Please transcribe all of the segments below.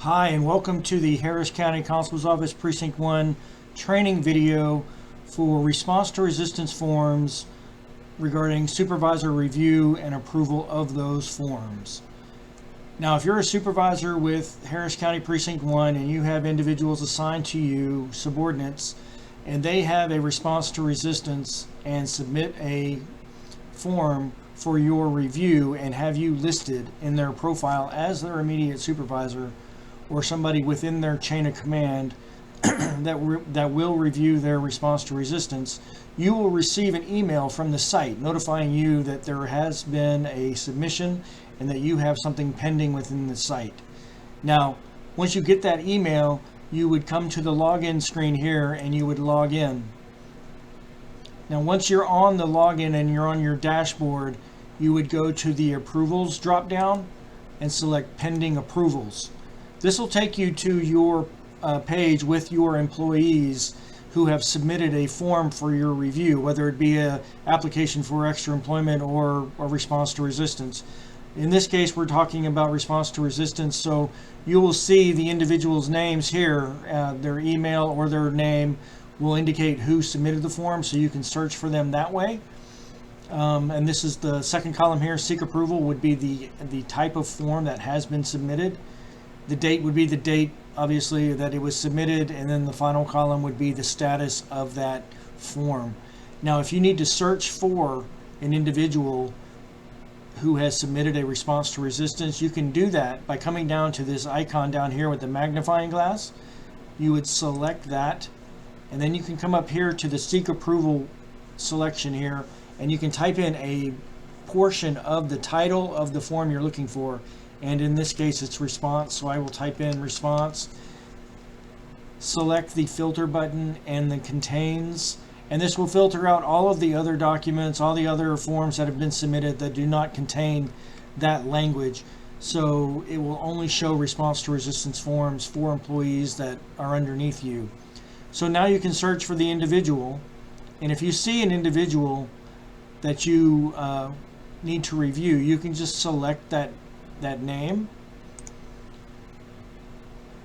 Hi, and welcome to the Harris County Constable's Office Precinct 1 training video for response to resistance forms regarding supervisor review and approval of those forms. Now, if you're a supervisor with Harris County Precinct 1 and you have individuals assigned to you, subordinates, and they have a response to resistance and submit a form for your review and have you listed in their profile as their immediate supervisor or somebody within their chain of command that will review their response to resistance, you will receive an email from the site notifying you that there has been a submission and that you have something pending within the site. Now, once you get that email, you would come to the login screen here and you would log in. Now, once you're on the login and you're on your dashboard, you would go to the approvals drop down and select pending approvals. This will take you to your page with your employees who have submitted a form for your review, whether it be an application for extra employment or a response to resistance. In this case, we're talking about response to resistance, so you will see the individual's names here. Their email or their name will indicate who submitted the form, so you can search for them that way. And this is the second column here. Seek approval would be the type of form that has been submitted. The date would be the date, obviously, that it was submitted, and then the final column would be the status of that form. Now, if you need to search for an individual who has submitted a response to resistance, you can do that by coming down to this icon down here with the magnifying glass. You would select that, and then you can come up here to the Seek Approval selection here, and you can type in a portion of the title of the form you're looking for. And in this case, it's response, so I will type in response, select the filter button and the contains, and this will filter out all of the other documents, all the other forms that have been submitted that do not contain that language. So it will only show response to resistance forms for employees that are underneath you. So now you can search for the individual, and if you see an individual that you need to review, you can just select that name,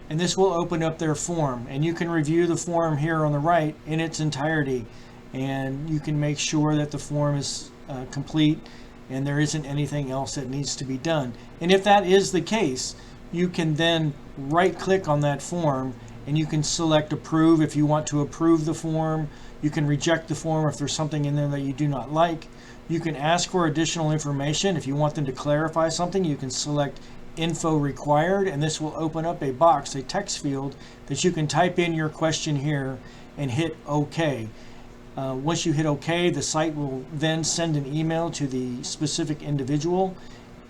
and this will open up their form, and you can review the form here on the right in its entirety, and you can make sure that the form is complete and there isn't anything else that needs to be done. And if that is the case, you can then right click on that form and you can select approve if you want to approve the form. You can reject the form if there's something in there that you do not like. You can ask for additional information. If you want them to clarify something, you can select info required, and this will open up a box, a text field, that you can type in your question here and hit OK. Once you hit OK, the site will then send an email to the specific individual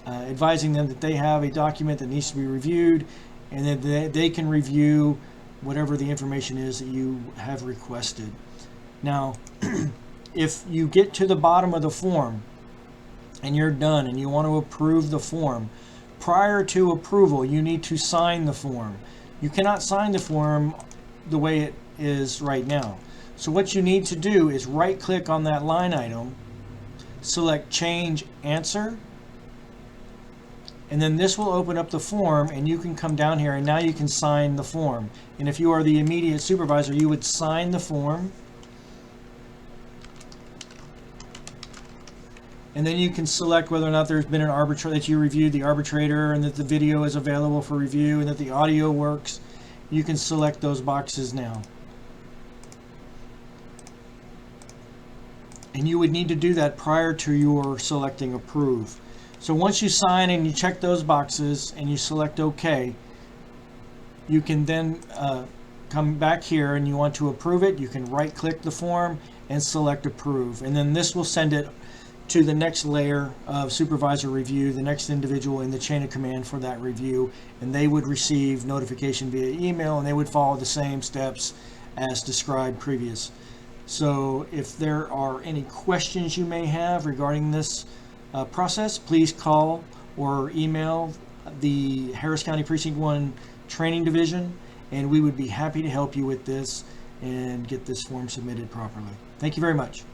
advising them that they have a document that needs to be reviewed, and that they can review whatever the information is that you have requested. Now, if you get to the bottom of the form and you're done and you want to approve the form, prior to approval, you need to sign the form. You cannot sign the form the way it is right now. So what you need to do is right click on that line item, select Change Answer, and then this will open up the form, and you can come down here and now you can sign the form. And if you are the immediate supervisor, you would sign the form, and then you can select whether or not there's been an arbitrator, that you reviewed the arbitrator, and that the video is available for review, and that the audio works. You can select those boxes now. And you would need to do that prior to your selecting approve. So once you sign and you check those boxes and you select OK, you can then come back here and you want to approve it. You can right click the form and select approve, and then this will send it to the next layer of supervisor review, the next individual in the chain of command for that review, and they would receive notification via email, and they would follow the same steps as described previous. So if there are any questions you may have regarding this process, please call or email the Harris County Precinct 1 Training Division, and we would be happy to help you with this and get this form submitted properly. Thank you very much.